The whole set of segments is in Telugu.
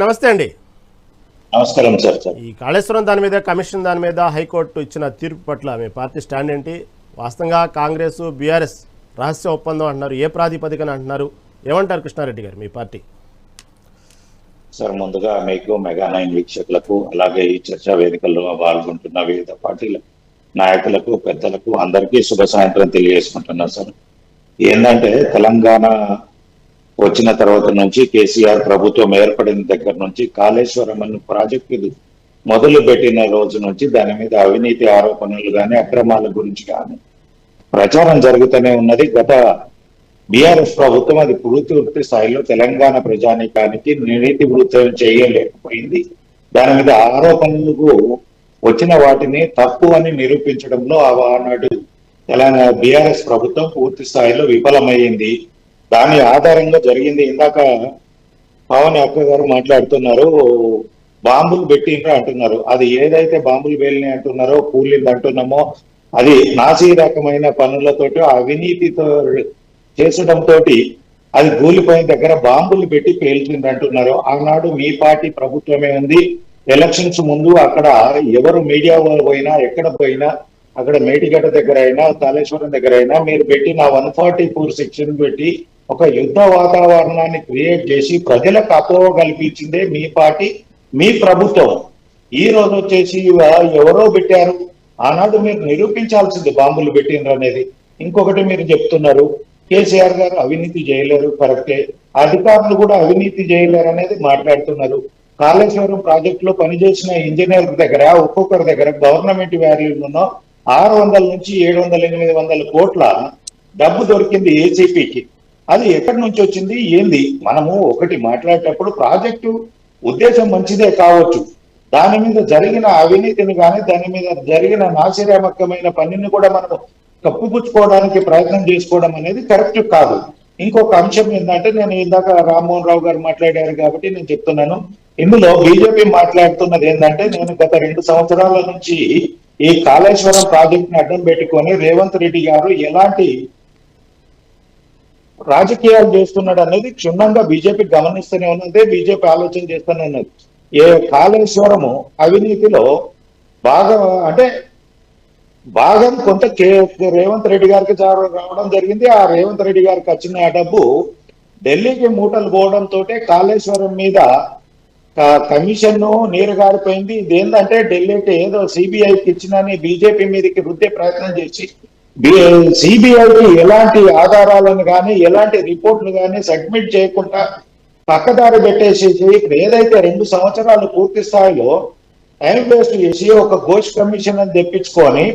నమస్తే అండి. నమస్కారం సార్. ఈ కాళేశ్వరం దాని మీద, కమిషన్ దాని మీద హైకోర్టు ఇచ్చిన తీర్పు పట్ల మీ పార్టీ స్టాండ్ ఏంటి? వాస్తవంగా కాంగ్రెస్ బీఆర్ఎస్ రహస్య ఒప్పందం అంటున్నారు, ఏ ప్రాతిపదికన అంటున్నారు, ఏమంటారు కృష్ణారెడ్డి గారు మీ పార్టీ? సార్, ముందుగా మీకు మెగా9 వీక్షకులకు, అలాగే ఈ చర్చా వేదికల్లో పాల్గొంటున్న వివిధ పార్టీల నాయకులకు, పెద్దలకు అందరికీ శుభ సాయంత్రం తెలియజేసుకుంటున్నా సార్. ఏంటంటే తెలంగాణ వచ్చిన తర్వాత నుంచి, కేసీఆర్ ప్రభుత్వం ఏర్పడిన దగ్గర నుంచి, కాళేశ్వరం అనే ప్రాజెక్టు మొదలు పెట్టిన రోజు నుంచి దాని మీద అవినీతి ఆరోపణలు కానీ, అక్రమాల గురించి కానీ ప్రచారం జరుగుతూనే ఉన్నది. గత బీఆర్ఎస్ ప్రభుత్వం అది పూర్తి స్థాయిలో తెలంగాణ ప్రజానీకానికి నీతి వృత్తం చేయలేకపోయింది. దాని మీద ఆరోపణలకు వచ్చిన వాటిని తప్పు అని నిరూపించడంలో ఆనాడు తెలంగాణ బీఆర్ఎస్ ప్రభుత్వం పూర్తి స్థాయిలో విఫలమైంది. దాని ఆధారంగా జరిగింది. ఇందాక పవన్ అక్క గారు మాట్లాడుతున్నారు, బాంబులు పెట్టిండ్రు అంటున్నారు. అది ఏదైతే బాంబులు పేలిని అంటున్నారో, కూలింది అంటున్నామో, అది నాసీ రకమైన పనులతోటి, అవినీతితో చేసడంతో అది కూలిపోయిన దగ్గర బాంబులు పెట్టి పేల్చింది అంటున్నారు. ఆనాడు మీ పార్టీ ప్రభుత్వమే ఉంది. ఎలక్షన్స్ ముందు అక్కడ ఎవరు మీడియా వాళ్ళు పోయినా, ఎక్కడ పోయినా, అక్కడ మేటిగడ్డ దగ్గర అయినా, కాళేశ్వరం దగ్గర అయినా మీరు పెట్టిన 144 సెక్షన్ పెట్టి ఒక యుద్ధ వాతావరణాన్ని క్రియేట్ చేసి ప్రజలకు అపోహ కల్పించిందే మీ పార్టీ, మీ ప్రభుత్వం. ఈ రోజు వచ్చేసి ఎవరో పెట్టారు, ఆనాడు మీరు నిరూపించాల్సింది బాంబులు పెట్టిండ్రు అనేది. ఇంకొకటి మీరు చెప్తున్నారు, కేసీఆర్ గారు అవినీతి చేయలేరు, కరెక్టే, అధికారులు కూడా అవినీతి చేయలేరు అనేది మాట్లాడుతున్నారు. కాళేశ్వరం ప్రాజెక్టులో పనిచేసిన ఇంజనీర్ దగ్గర ఒక్కొక్కరి దగ్గర గవర్నమెంట్ వాల్యూలో 600 నుంచి 700, 800 కోట్ల డబ్బు దొరికింది ఏసీపీకి. అది ఎక్కడి నుంచి వచ్చింది, ఏంది? మనము ఒకటి మాట్లాడేటప్పుడు ప్రాజెక్టు ఉద్దేశం మంచిదే కావచ్చు, దాని మీద జరిగిన అవినీతిని కానీ, దాని మీద జరిగిన నాసిరకమైన పనిని కూడా మనం కప్పుపుచ్చుకోవడానికి ప్రయత్నం చేసుకోవడం అనేది కరెక్ట్ కాదు. ఇంకొక అంశం ఏంటంటే, నేను ఇందాక రామ్మోహన్ రావు గారు మాట్లాడారు కాబట్టి నేను చెప్తున్నాను, ఇందులో బీజేపీ మాట్లాడుతున్నది ఏంటంటే, నేను గత 2 సంవత్సరాల నుంచి ఈ కాళేశ్వరం ప్రాజెక్ట్ ని అడ్డం పెట్టుకొని రేవంత్ రెడ్డి గారు ఎలాంటి రాజకీయాలు చేస్తున్నాడు అనేది క్షుణ్ణంగా బీజేపీ గమనిస్తూనే ఉన్నది, బీజేపీ ఆలోచన చేస్తూనే ఉన్నది. ఏ కాళేశ్వరము అవినీతిలో భాగం కొంత రేవంత్ రెడ్డి గారికి రావడం జరిగింది. ఆ రేవంత్ రెడ్డి గారికి వచ్చిన డబ్బు ఢిల్లీకి మూటలు పోవడంతో కాళేశ్వరం మీద కమిషన్ నీరు గారిపోయింది. ఇదేంటంటే ఢిల్లీకి ఏదో సిబిఐకి ఇచ్చినని బీజేపీ మీదకి రుద్దే ప్రయత్నం చేసి, సిబిఐకి ఎలాంటి ఆధారాలను కానీ, ఎలాంటి రిపోర్ట్లు కానీ సబ్మిట్ చేయకుండా పక్కదారి పెట్టేసేసి, ఇప్పుడు ఏదైతే 2 సంవత్సరాలు పూర్తి స్థాయిలో టైం వేస్ట్ చేసి ఒక ఘోష్ కమిషన్ అని తెప్పించుకొని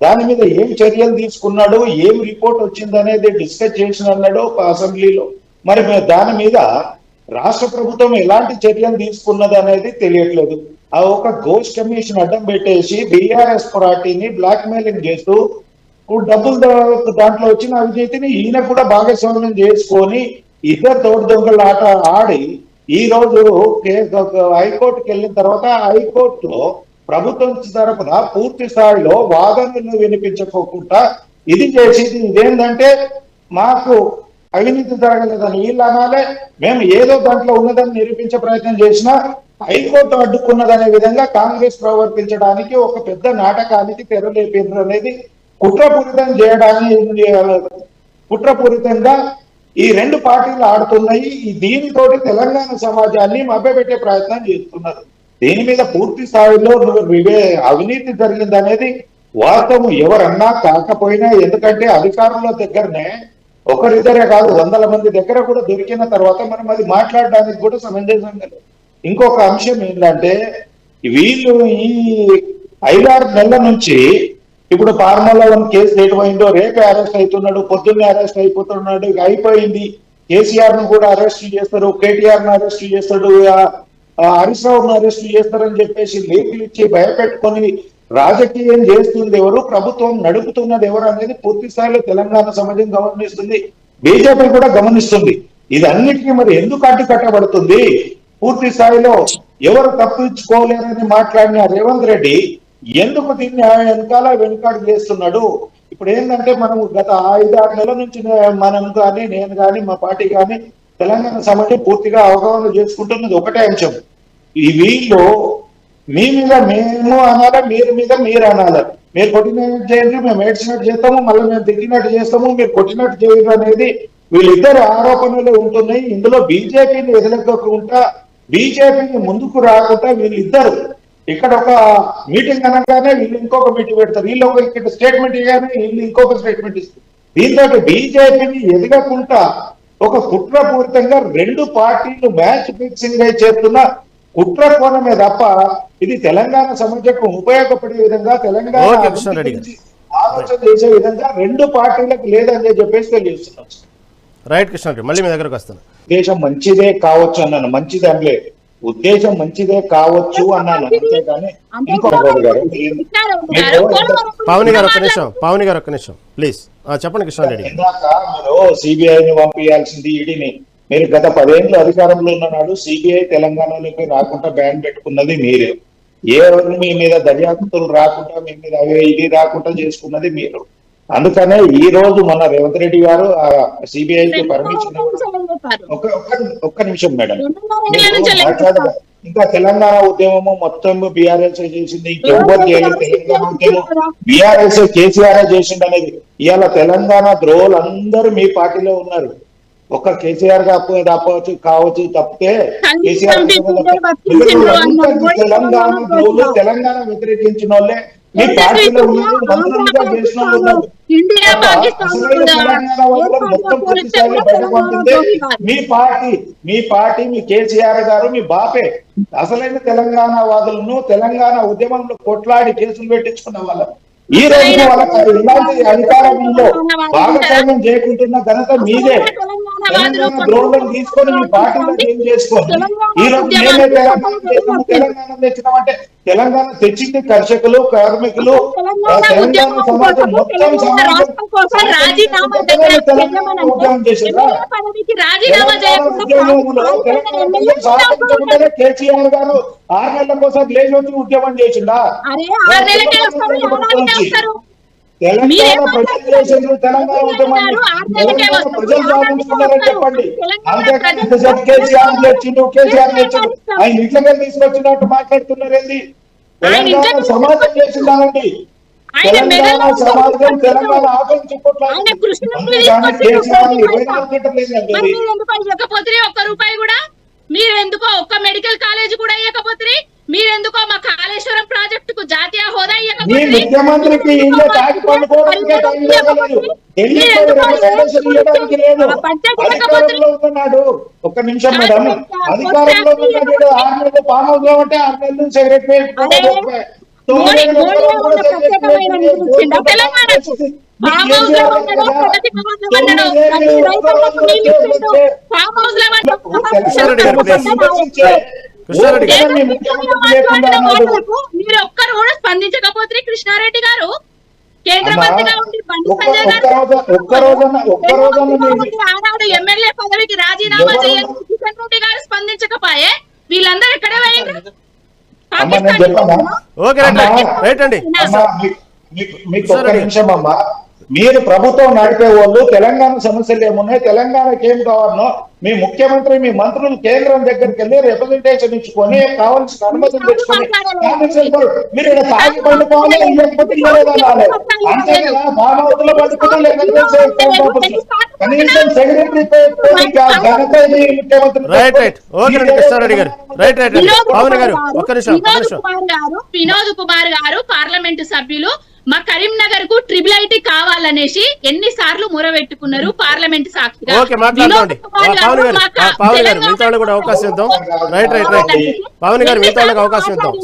దాని మీద ఏం చర్యలు తీసుకున్నాడు, ఏం రిపోర్ట్ వచ్చిందనేది డిస్కస్ చేసిన అన్నాడు అసెంబ్లీలో. మరి దాని మీద రాష్ట్ర ప్రభుత్వం ఎలాంటి చర్యలు తీసుకున్నది అనేది తెలియట్లేదు. ఆ ఒక ఘోష్ కమిషన్ అడ్డం పెట్టేసి బీఆర్ఎస్ పార్టీని బ్లాక్ మెయిలింగ్ చేస్తూ డబ్బులు దాంట్లో వచ్చిన అవినీతిని ఈయన కూడా భాగస్వామ్యం చేసుకొని ఇద్దరు తోడు దొంగల ఆట ఆడి ఈ రోజు హైకోర్టుకి వెళ్ళిన తర్వాత హైకోర్టులో ప్రభుత్వం తరఫున పూర్తి స్థాయిలో వాదనలు వినిపించకోకుండా ఇది చేసేది ఇదేంటంటే, మాకు అవినీతి జరగలేదని వీళ్ళు అనాలే, మేము ఏదో దాంట్లో ఉన్నదని నిరూపించే ప్రయత్నం చేసినా హైకోర్టు అడ్డుకున్నదనే విధంగా కాంగ్రెస్ ప్రవర్తించడానికి ఒక పెద్ద నాటకానికి తెరలేపిండ్రు అనేది కుట్రపూరితం చేయడానికి, కుట్రపూరితంగా ఈ 2 పార్టీలు ఆడుతున్నాయి. దీనితోటి తెలంగాణ సమాజాన్ని మభ్యపెట్టే ప్రయత్నం చేస్తున్నారు. దీని మీద పూర్తి స్థాయిలో అవినీతి జరిగిందనేది వాస్తవం, ఎవరన్నా కాకపోయినా. ఎందుకంటే అధికారుల దగ్గరనే ఒకరిద్దరే కాదు, 100 మంది దగ్గర కూడా దొరికిన తర్వాత మనం అది మాట్లాడడానికి కూడా సమంజసంగా. ఇంకొక అంశం ఏంటంటే, వీళ్ళు ఈ 5-6 నెలల నుంచి ఇప్పుడు ఫార్ములా 1 కేసు ఎటువైందో, రేపే అరెస్ట్ అవుతున్నాడు, పొద్దున్నే అరెస్ట్ అయిపోతున్నాడు, అయిపోయింది. కేసీఆర్ ను కూడా అరెస్ట్ చేస్తారు, కేటీఆర్ ను అరెస్ట్ చేస్తాడు, హరీష్ రావును అరెస్ట్ చేస్తారని చెప్పేసి లేఖలు ఇచ్చి భయపెట్టుకొని రాజకీయం చేస్తుంది ఎవరు, ప్రభుత్వం నడుపుతున్నది ఎవరు అనేది పూర్తి స్థాయిలో తెలంగాణ సమాజం గమనిస్తుంది, బీజేపీ కూడా గమనిస్తుంది. ఇదన్నిటికీ మరి ఎందుకు అడ్డుకట్టబడుతుంది? పూర్తి స్థాయిలో ఎవరు తప్పించుకోలేరని మాట్లాడిన రేవంత్ రెడ్డి ఎందుకు దీన్ని వెనకాడు చేస్తున్నాడు? ఇప్పుడు ఏంటంటే మనం గత 5-6 నెలల నుంచి మనం కానీ నేను కానీ మా పార్టీ కానీ తెలంగాణ సమస్య పూర్తిగా అవగాహన చేసుకుంటున్నది ఒకటే అంశం. ఈ వీళ్ళు మీ మీద మేము అనాలా, మీరు మీద మీరు అనాలా. మీరు కొట్టినట్టు చేయండి, మేము ఏడ్చినట్టు చేస్తాము, మళ్ళీ మేము తిట్టినట్టు చేస్తాము, మీరు కొట్టినట్టు చేయడం అనేది వీళ్ళిద్దరు ఆరోపణలు ఉంటున్నాయి. ఇందులో బీజేపీని ఎదుర్కోకుండా, బీజేపీని ముందుకు రాకుండా వీళ్ళిద్దరు ఇక్కడ ఒక మీటింగ్ అనగానే వీళ్ళు ఇంకొక మీటింగ్ పెడతారు, వీళ్ళు ఒక ఇక్కడ స్టేట్మెంట్ ఇవ్వగానే వీళ్ళు ఇంకొక స్టేట్మెంట్ ఇస్తారు. దీంతో బీజేపీని ఎదగకుండా ఒక కుట్రపూరితంగా రెండు పార్టీలు మ్యాచ్ ఫిక్సింగ్ గా చేస్తున్న కుట్ర కోణమే తప్ప ఇది తెలంగాణ సమస్యకు ఉపయోగపడే విధంగా, తెలంగాణ ఆలోచన చేసే విధంగా రెండు పార్టీలకు లేదని చెప్పేసి తెలియజేస్తున్నాం. రైట్ కృష్ణారెడ్డి, మళ్ళీ మీ దగ్గరకు వస్తాను. ఉద్దేశం మంచిదే కావచ్చు అన్నాను, మంచిది అనలే, ఉద్దేశం మంచిదే కావచ్చు అన్నాను, అంతేగాని పావని గారు ఒక్క నిమిషం ప్లీజ్ చెప్పండి కృష్ణారెడ్డి. ఇందాక మీరు సిబిఐని పంపించాల్సింది, ఈడీని. మీరు గత 10 ఏళ్ళు అధికారంలో ఉన్ననాడు సిబిఐ తెలంగాణలోకి రాకుండా బ్యాన్ పెట్టుకున్నది మీరే. ఏ మీ మీద దర్యాప్తులు రాకుండా, మీ మీద అవి ఇది రాకుండా చేసుకున్నది మీరు. అందుకనే ఈ రోజు మన రేవంత్ రెడ్డి గారు సిబిఐకి పర్మిషన్ ఒక్క నిమిషం మేడం, ఇంకా తెలంగాణ ఉద్యమము మొత్తం బీఆర్ఎస్ చేసింది, ఇంకెవ్వరు చేయలేదు. తెలంగాణ ఉద్యమం బీఆర్ఎస్ కేసీఆర్ చేసిండు అనేది. ఇవాళ తెలంగాణ ద్రోహులు అందరూ మీ పార్టీలో ఉన్నారు. ఒక్క కేసీఆర్ కావచ్చు తప్పితే కేసీఆర్ తెలంగాణ ద్రోహులు, తెలంగాణ వ్యతిరేకించిన వాళ్ళే మీ పార్టీలో ఉన్నారు, మంత్రులుగా చేసిన వాళ్ళు ఉన్నారు. మీ పార్టీ మీ కేసీఆర్ గారు, మీ బాపే అసలైన తెలంగాణ వాదులను, తెలంగాణ ఉద్యమంలో కొట్లాడి కేసులు పెట్టించుకున్న వాళ్ళం. ఈ రోజు వాళ్ళకి ఇలాంటి అధికారంలో భాగస్వామ్యం చేయకుంటున్న ఘనత మీదే. తెలంగాణ ద్రోహులను తీసుకొని మీ పార్టీలో ఏం చేసుకోండి. ఈ రోజు మేమే తెలంగాణ తెచ్చినామంటే తెలంగాణ తెచ్చింది కర్షకులు, కార్మికులు, తెలంగాణ సమాజం మొత్తం ఉద్యమం చేశారా? సాధించకుండానే కేసీఆర్ గారు 6 నెలల కోసం లేచి వచ్చి ఉద్యమం చేసిండా? తెలంగాణ ప్రజలు చేసిండ్రు, తెలంగాణ ఉద్యమాన్ని ప్రజలు సాధించుకున్నారని చెప్పండి. అంతేకాని కేసీఆర్ తెచ్చిండు, ఆయన ఇంట్లోకి తీసుకొచ్చినట్టు మాట్లాడుతున్నారేంది? తెలంగాణ సమాజం చేసిందానండి, తెలంగాణ సమాజం తెలంగాణ ఆకలి చుట్టుకోవట్లేదు. ఒక్క రూపాయి కూడా మీరెందుకో, ఒక్క మెడికల్ కాలేజ్ కూడా ఇవ్వకపోతే, మీరెందుకో మా కాళేశ్వరం ప్రాజెక్టుకు జాతీయ హోదా ముఖ్యమంత్రికి ఉన్నాడు. ఒక్క నిమిషం మేడం, అధికారంలో ఉన్నాడు. 6 నెలలు ఫామ్ హౌస్ లో ఉంటే 6 నెలల నుంచి సెక్రటరీ మీరు ఒక్కరు కూడా స్పందించకపోతే కృష్ణారెడ్డి గారు కేంద్ర మంత్రిగా ఉండి ఆనాడు ఎమ్మెల్యే పదవికి రాజీనామా చేయాలి కిషన్ రెడ్డి గారు స్పందించకపోయే వీళ్ళందరూ ఎక్కడే పోయిండ్రు? మీకు ఒక్క నిమిషం అమ్మా, మీరు ప్రభుత్వం నడిపే వాళ్ళు తెలంగాణ సమస్యలు ఏమున్నాయి, తెలంగాణకి ఏం కావాలనో మీ ముఖ్యమంత్రి, మీ మంత్రులు కేంద్రం దగ్గరికి వెళ్ళి రిప్రజెంటేషన్ ఇచ్చుకొని కావాల్సిన అనుమతులు తెచ్చుకొని మీరు ఇక్కడ తాగి పండుకోవాలి, లేకపోతే అంతేగా బామవుతులు పండుకోవడం, లేకపోతే కనీసం సెక్రటరీ వినోద్ కుమార్ గారు పార్లమెంటు సభ్యులు మా కరీంనగర్ కు ట్రిపుల్ ఐటీ కావాలనేసి ఎన్నిసార్లు మొరబెట్టుకున్నారు పార్లమెంట్ సాక్షిగా.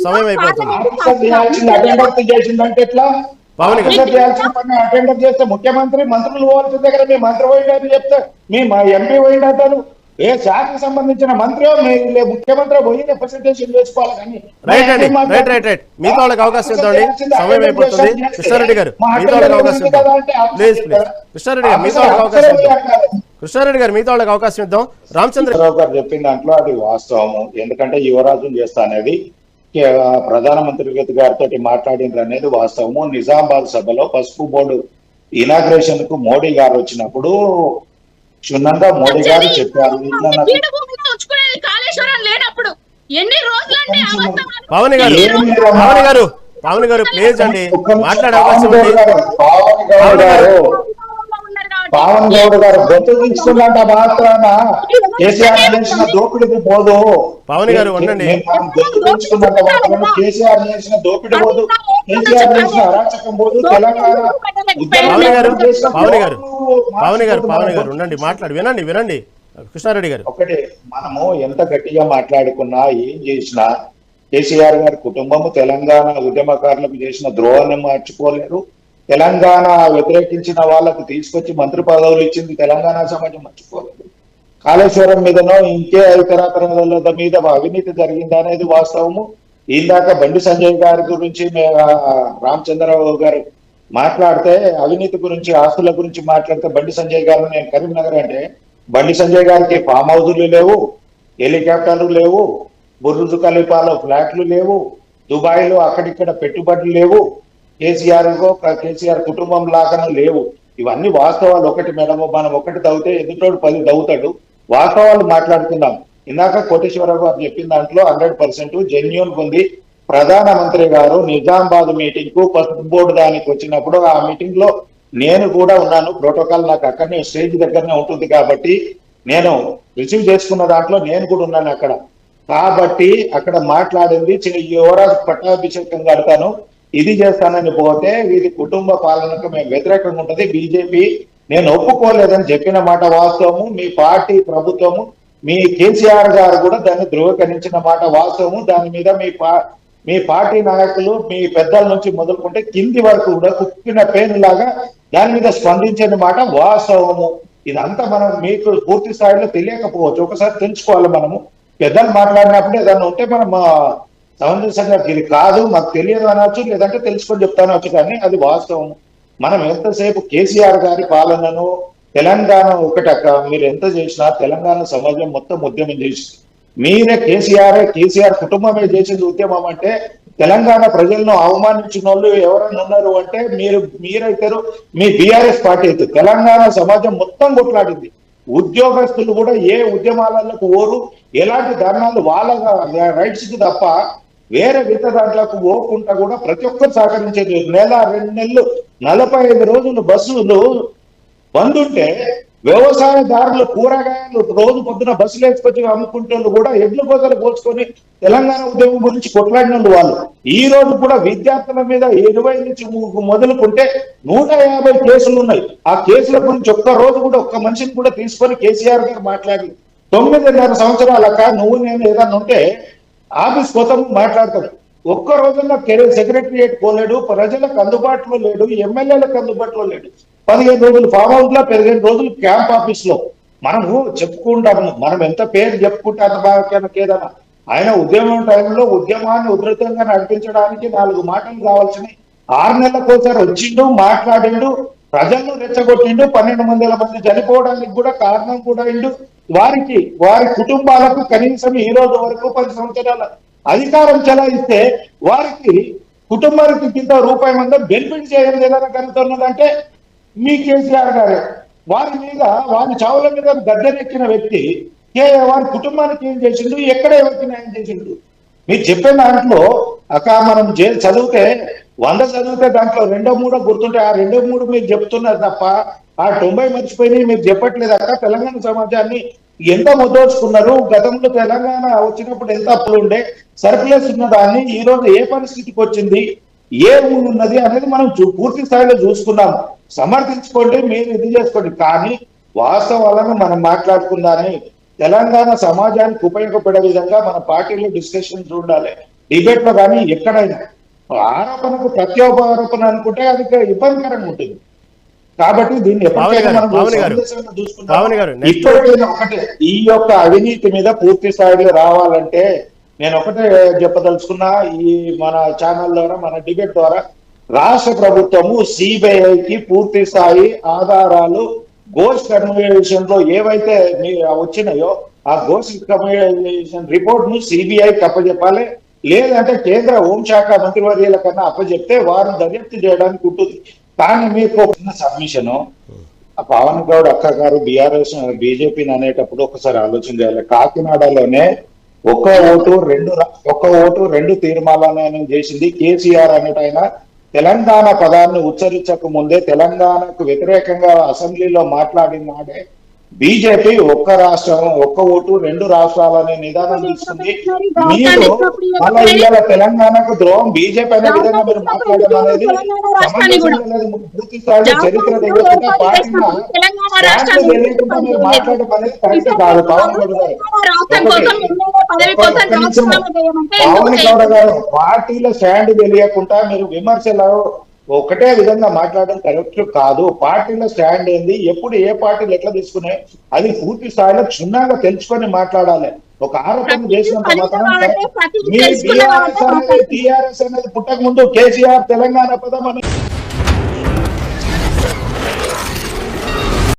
సమయం అయిపోతుంది. అటెండర్ చేస్తే ముఖ్యమంత్రి మంత్రులు పోవాల్సిన దగ్గర మీ మంత్రి పోయిందని చెప్తే మీ ఎంపీ పోయిందంటారు. ఏ శాఖకు సంబంధించిన మంత్రి ముఖ్యమంత్రి పోయి రిప్రజెంటేషన్ చేసుకోవాలి. కానీ మీతో వాళ్ళకి అవకాశం ఇద్దండి, సమయం అయిపోతుంది. కృష్ణారెడ్డి గారు మీతో వాళ్ళకి అవకాశం ఇద్దాం ప్లీజ్. కృష్ణారెడ్డి గారు మీతో వాళ్ళకి అవకాశం ఇద్దాం. కృష్ణారెడ్డి గారు మీతో వాళ్ళకి అవకాశం ఇద్దాం. రామచంద్రరావు గారు చెప్పిన దాంట్లో అది వాస్తవము. ఎందుకంటే యువరాజును చేస్తా అనేది ప్రధానమంత్రి గారితో మాట్లాడిండ్రు అనేది వాస్తవము. నిజామాబాద్ సభలో పసుపు బోర్డు ఇనాగ్రేషన్ కు మోడీ గారు వచ్చినప్పుడు క్షుణ్ణంగా మోడీ గారు చెప్పారు ఇట్లా నాకు పీఠభూమిలో ఉంచుకునేది కాళేశ్వరం లేనప్పుడు ఎన్ని రోజులండి పావని గారు ఏం లేదమ్మా. పావని గారు పావని గారు ప్లీజ్ అండి మాట్లాడే అవకాశం ఉంది. పావన్ గౌడ్ గారు గొంతు దించుకున్నంత మాత్రాన కేసీఆర్ చేసిన దోపిడీకి పోదు. పావని గారు ఉండండి. మనం గొంతు దించుకున్నంత మాత్రాన కేసీఆర్ చేసిన దోపిడీ పోదు, కేసీఆర్ చేసిన అరాచకం పోదు. తెలంగాణ పావని గారు పావని గారు పావని గారు పావని గారు ఉండండి మాట్లాడు వినండి వినండి కృష్ణారెడ్డి గారు. ఒకటి మనము ఎంత గట్టిగా మాట్లాడుకున్నా ఏం చేసినా కేసీఆర్ గారి కుటుంబము తెలంగాణ ఉద్యమకారులకు చేసిన ద్రోహాన్ని మార్చుకోలేరు. తెలంగాణ వ్యతిరేకించిన వాళ్ళకు తీసుకొచ్చి మంత్రి పదవులు ఇచ్చింది తెలంగాణ సమాజం మర్చిపోలేదు. కాళేశ్వరం మీదనో ఇంకే ఇతరతర మీద అవినీతి జరిగింది అనేది వాస్తవము. ఇందాక బండి సంజయ్ గారి గురించి రామచంద్రరావు గారు మాట్లాడితే అవినీతి గురించి ఆస్తుల గురించి మాట్లాడితే బండి సంజయ్ గారు నేను కరీంనగర్ అంటే బండి సంజయ్ గారికి ఫామ్ హౌజులు లేవు, హెలికాప్టర్లు లేవు, బుర్జు ఖలీఫాలో ఫ్లాట్లు లేవు, దుబాయ్లో అక్కడిక్కడ పెట్టుబడులు లేవు, కేసీఆర్ కుటుంబం లాగానే లేవు. ఇవన్నీ వాస్తవాలు. ఒకటి మేడం మనం ఒకటి దవ్వుతే ఎదుటోడు 10 దవ్వుతాడు. వాస్తవాలు మాట్లాడుకుందాం. ఇందాక కోటేశ్వరరావు గారు చెప్పిన దాంట్లో 100% జెన్యూన్ ఉంది. ప్రధానమంత్రి గారు నిజామాబాద్ మీటింగ్ కు పసుపు బోర్డు దానికి వచ్చినప్పుడు ఆ మీటింగ్ లో నేను కూడా ఉన్నాను. ప్రోటోకాల్ నాకు అక్కడనే స్టేజ్ దగ్గరనే ఉంటుంది కాబట్టి నేను రిసీవ్ చేసుకున్న దాంట్లో నేను కూడా ఉన్నాను అక్కడ. కాబట్టి అక్కడ మాట్లాడింది యువరాజు పట్టాభిషేకం కడతాను ఇది చేస్తానని పోతే ఇది కుటుంబ పాలనకు మేము వ్యతిరేకంగా ఉంటుంది. బీజేపీ నేను ఒప్పుకోలేదని చెప్పిన మాట వాస్తవము. మీ పార్టీ ప్రభుత్వము మీ కేసీఆర్ గారు కూడా దాన్ని ధృవీకరించిన మాట వాస్తవము. దాని మీద మీ పార్టీ నాయకులు మీ పెద్దల నుంచి మొదలుకుంటే కింది వరకు కూడా కుక్కిన పేరు లాగా దాని మీద స్పందించిన మాట వాస్తవము. ఇదంతా మనం మీకు పూర్తి స్థాయిలో తెలియకపోవచ్చు, ఒకసారి తెలుసుకోవాలి. మనము పెద్దలు మాట్లాడినప్పుడు ఏదన్నా ఉంటే మనం సమంజసంగా ఇది కాదు మాకు తెలియదు అనవచ్చు, లేదంటే తెలుసుకొని చెప్తానవచ్చు, కానీ అది వాస్తవం. మనం ఎంతసేపు కేసీఆర్ గారి పాలనను తెలంగాణ ఒకటక్క మీరు ఎంత చేసినా తెలంగాణ సమాజం మొత్తం ఉద్యమం చేసింది. మీరే కేసీఆర్ కుటుంబమే చేసింది ఉద్యమం అంటే తెలంగాణ ప్రజలను అవమానించిన వాళ్ళు ఎవరైనా ఉన్నారు అంటే మీరైతారు, మీ బీఆర్ఎస్ పార్టీ అయితే. తెలంగాణ సమాజం మొత్తం కొట్లాడింది. ఉద్యోగస్తులు కూడా ఏ ఉద్యమాలకు ఓరు, ఎలాంటి ధర్నాలు వాళ్ళ రైట్స్ కి తప్ప వేరే విత దాంట్లకు పోకుండా కూడా ప్రతి ఒక్కరు సహకరించేది. 1-2 నెలలు 45 రోజులు బస్సులు బంద్ ఉంటే వ్యవసాయదారులు కూరగాయలు రోజు పొద్దున బస్సులు వేసుకొచ్చి అమ్ముకుంటూ కూడా ఎడ్ల కోతలు పోల్చుకొని తెలంగాణ ఉద్యమం గురించి కొట్లాడిన వాళ్ళు. ఈ రోజు కూడా విద్యార్థుల మీద 20 నుంచి మొదలుకుంటే 150 కేసులు ఉన్నాయి. ఆ కేసుల గురించి ఒక్క రోజు కూడా ఒక్క మనిషిని కూడా తీసుకొని కేసీఆర్ గారు మాట్లాడి 9.5 సంవత్సరాలక నువ్వు నేను ఏదన్నా ఉంటే ఆఫీస్ కోసం మాట్లాడతాడు. ఒక్క రోజుల్లో సెక్రటరియట్ పోలేడు, ప్రజలకు అందుబాటులో లేడు, ఎమ్మెల్యేలకు అందుబాటులో లేడు. 15 రోజులు ఫామ్ హౌస్ లో, 15 రోజులు క్యాంప్ ఆఫీస్ లో. మనము చెప్పుకుంటాము, మనం ఎంత పేరు చెప్పుకుంటే అంత బాగా ఏదన్నా. ఆయన ఉద్యమం టైంలో ఉద్యమాన్ని ఉధృతంగా నడిపించడానికి 4 మాటలు కావాల్సినవి. 6 నెలలకోసారి వచ్చిండు, మాట్లాడిండు, ప్రజలను రెచ్చగొట్టిండు. 1200 మంది చనిపోవడానికి కూడా కారణం కూడా అయిండు. వారి కుటుంబాలకు కనీసం ఈ రోజు వరకు 10 సంవత్సరాల అధికారం చెలాయిస్తే వారికి కుటుంబానికి కింద రూపాయి మంది బెనిఫిట్ చేయడం ఏదైనా కలుగుతున్నదంటే మీ కేసీఆర్ గారే. వారి చావుల మీద గద్దెనెక్కిన వ్యక్తి వారి కుటుంబానికి ఏం చేసిండు, ఎక్కడ ఎవరికి న్యాయం చేసిండు? మీరు చెప్పిన దాంట్లో మనం చదివితే 100 చదివితే దాంట్లో 2-3 గుర్తుంటే ఆ 2-3 మీరు చెప్తున్నారు తప్ప ఆ 90 మర్చిపోయినాయి మీరు చెప్పట్లేదు అక్క. తెలంగాణ సమాజాన్ని ఎంత ముద్దోచుకున్నారు, గతంలో తెలంగాణ వచ్చినప్పుడు ఎంత అప్పులు ఉండే, సర్ప్లస్ ఉన్నదాన్ని ఈ రోజు ఏ పరిస్థితికి వచ్చింది, ఏ ఉన్నది అనేది మనం పూర్తి స్థాయిలో చూసుకున్నాము. సమర్థించుకోండి, మీరు ఇది చేసుకోండి, కానీ వాస్తవాలను మనం మాట్లాడుకుందాని తెలంగాణ సమాజానికి ఉపయోగపడే విధంగా మన పార్టీలో డిస్కషన్స్ ఉండాలి. డిబేట్ లో కానీ ఎక్కడైనా ఆరోపణకు ప్రత్యారోపణ అనుకుంటే అది ఇబ్బందికరంగా ఉంటుంది. కాబట్టి దీన్ని ఇప్పటికైనా ఒకటే, ఈ యొక్క అవినీతి మీద పూర్తి స్థాయిలో రావాలంటే నేను ఒకటే చెప్పదలుచుకున్నా, ఈ మన ఛానల్ ద్వారా మన డిబేట్ ద్వారా రాష్ట్ర ప్రభుత్వము సిబిఐకి పూర్తి స్థాయి ఆధారాలు గోస్ట్ కన్వర్జేషన్ లో ఏవైతే వచ్చినాయో ఆ గోస్ట్ కన్వర్జేషన్ రిపోర్ట్ ను సిబిఐకి అప్పచెప్పాలి. లేదంటే కేంద్ర హోంశాఖ మంత్రివర్యాల కన్నా అప్పచెప్తే వారు దర్యాప్తు చేయడానికి ఉంటుంది. కానీ మీకు ఒక చిన్న సబ్మిషను, పవన్ గౌడ్ అక్క గారు బీఆర్ఎస్ బీజేపీని అనేటప్పుడు ఒకసారి ఆలోచన చేయాలి. కాకినాడలోనే ఒక్క ఓటు రెండు తీర్మానాలను చేసింది కేసీఆర్ అనేటైన తెలంగాణ పదాన్ని ఉచ్చరించక ముందే తెలంగాణకు వ్యతిరేకంగా అసెంబ్లీలో మాట్లాడిన నాడే బీజేపీ ఒక్క ఓటు రెండు రాష్ట్రాలనే నిదానం తీసుకుంది. మీరు మళ్ళీ ఇవాళ తెలంగాణకు ద్రోహం బీజేపీ అనే విధంగా మీరు మాట్లాడడం అనేది పూర్తి స్థాయిలో చరిత్ర తెలియకుండా పార్టీగా తెలియకుండా మీరు మాట్లాడడం అనేది కరెక్ట్ కాదు. పవన్ గౌడ్ గారు, పవన్ గౌడ్ గారు, పార్టీలో స్టాండ్ తెలియకుండా మీరు విమర్శలు ఒకటే విధంగా మాట్లాడడం కరెక్ట్ కాదు. పార్టీలో స్టాండ్ ఏంది, ఎప్పుడు ఏ పార్టీలు ఎట్లా తీసుకునే అది పూర్తి స్థాయిలో క్షుణ్ణంగా తెలుసుకొని మాట్లాడాలి. ఒక ఆరోపణ చేసినంత మాత్రం టీఆర్ఎస్ అనేది పుట్టక ముందు కేసీఆర్ తెలంగాణ పదం అని